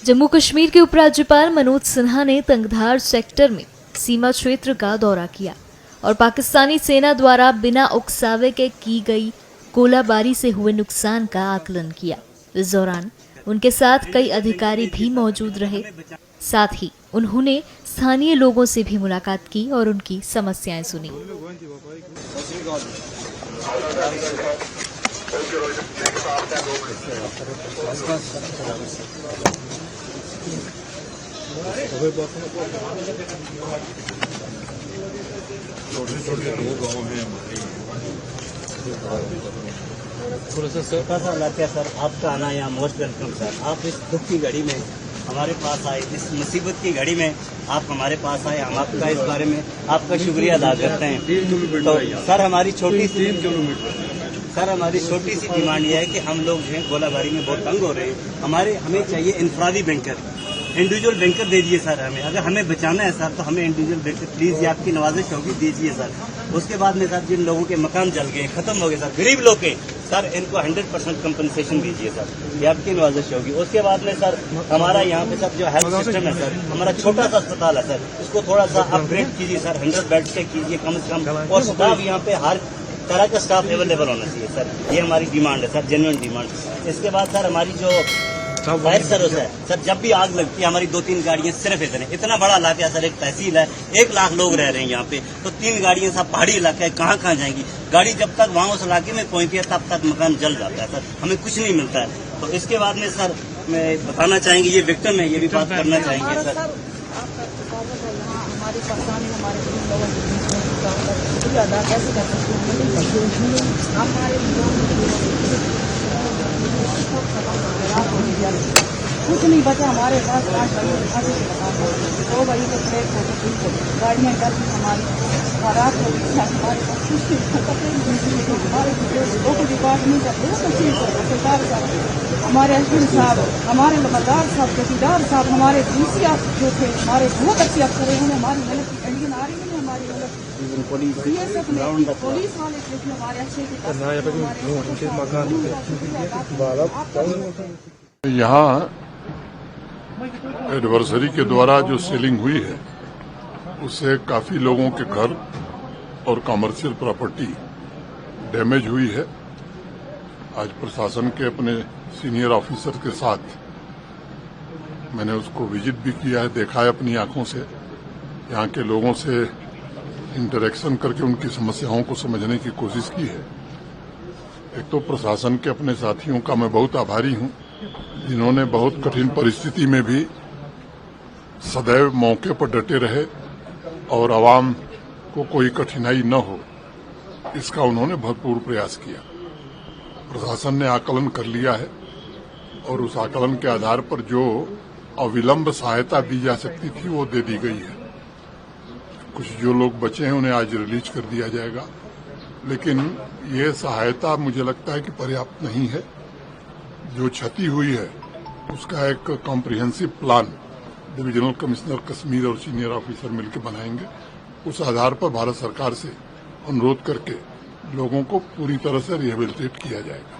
जम्मू कश्मीर के उपराज्यपाल मनोज सिन्हा ने तंगधार सेक्टर में सीमा क्षेत्र का दौरा किया और पाकिस्तानी सेना द्वारा बिना उकसावे के की गई गोलाबारी से हुए नुकसान का आकलन किया। इस दौरान उनके साथ कई अधिकारी भी मौजूद रहे। साथ ही उन्होंने स्थानीय लोगों से भी मुलाकात की और उनकी समस्याएं सुनी। छोटा सा इलाका सर, आपका आना यहाँ मोस्ट वेलकम सर। आप इस दुख की घड़ी में हमारे पास आए, इस मुसीबत की घड़ी में आप हमारे पास आए, हम आपका इस बारे में आपका शुक्रिया अदा करते हैं। तो सर हमारी छोटी सी डिमांड ये है कि हम लोग जो है गोलाबारी में बहुत तंग हो रहे हैं। हमें चाहिए इंफरादी बैंकर, इंडिविजुअल बैंकर दे दीजिए सर। अगर हमें बचाना है सर तो हमें इंडिविजुअल बैंकर प्लीज, ये आपकी नवाजिश होगी, दीजिए सर। उसके बाद में सर जिन लोगों के मकान जल गए, खत्म हो गए सर, गरीब लोग के सर, इनको 100% कंपनसेशन दीजिए सर, ये आपकी नवाजिश होगी। उसके बाद में सर हमारा यहाँ पे सर जो हेल्थ सिस्टम है सर, हमारा छोटा सा अस्पताल है सर, इसको थोड़ा सा अपग्रेड कीजिए सर, 100 बेड से कीजिए कम से कम। और स्टाफ यहाँ पे हर तरह का स्टाफ अवेलेबल होना चाहिए सर, ये हमारी डिमांड है सर, जेन्युइन डिमांड। इसके बाद सर हमारी जो फायर सर्विस है सर, जब भी आग लगती है हमारी 2-3 गाड़ियां सिर्फ इतना बड़ा इलाका है सर, एक तहसील है, 1 लाख लोग रह रहे हैं यहाँ पे, तो 3 गाड़ियां सब पहाड़ी इलाका है, कहाँ जाएंगी गाड़ी? जब तक वहाँ उस इलाके में पहुंचती है तब तक मकान जल जाता है सर, हमें कुछ नहीं मिलता है। तो इसके बाद में सर मैं बताना चाहेंगे, ये विक्टिम है, ये भी बात करना चाहेंगे सर। हमारी परेशानी हमारे लोगों को अदा कैसे कर सकते हैं? कुछ नहीं बचा हमारे पास। 5 भाई 2 भाई को ट्रेक हो, गाड़ियाँ डर हमारी रात हो गई हमारे पास कुछ हमारे लोकल डिपार्टमेंट सरकार हमारे एसपी साहब, हमारे लबादार साहब, चौकीदार साहब, हमारे डीसी जो थे हमारे बहुत अच्छे अफसर हैं, हमारी मदद की इंडियन आर्मी ने हमारी मदद, पुलिस वाले थे हमारे अच्छे। यहाँ एडवर्सरी के द्वारा जो सेलिंग हुई है उससे काफी लोगों के घर और कमर्शियल प्रॉपर्टी डैमेज हुई है। आज प्रशासन के अपने सीनियर ऑफिसर के साथ मैंने उसको विजिट भी किया है, देखा है अपनी आंखों से, यहाँ के लोगों से इंटरेक्शन करके उनकी समस्याओं को समझने की कोशिश की है। एक तो प्रशासन के अपने साथियों का मैं बहुत आभारी हूँ, जिन्होंने बहुत कठिन परिस्थिति में भी सदैव मौके पर डटे रहे और आवाम को कोई कठिनाई न हो, इसका उन्होंने भरपूर प्रयास किया। प्रशासन ने आकलन कर लिया है और उस आकलन के आधार पर जो अविलंब सहायता दी जा सकती थी वो दे दी गई है। कुछ जो लोग बचे हैं उन्हें आज रिलीज कर दिया जाएगा, लेकिन ये सहायता मुझे लगता है कि पर्याप्त नहीं है। जो क्षति हुई है उसका एक comprehensive plan divisional commissioner Kashmir और सीनियर ऑफिसर मिलकर बनाएंगे। उस आधार पर भारत सरकार से अनुरोध करके लोगों को पूरी तरह से रिहेबिलिटेट किया जाएगा।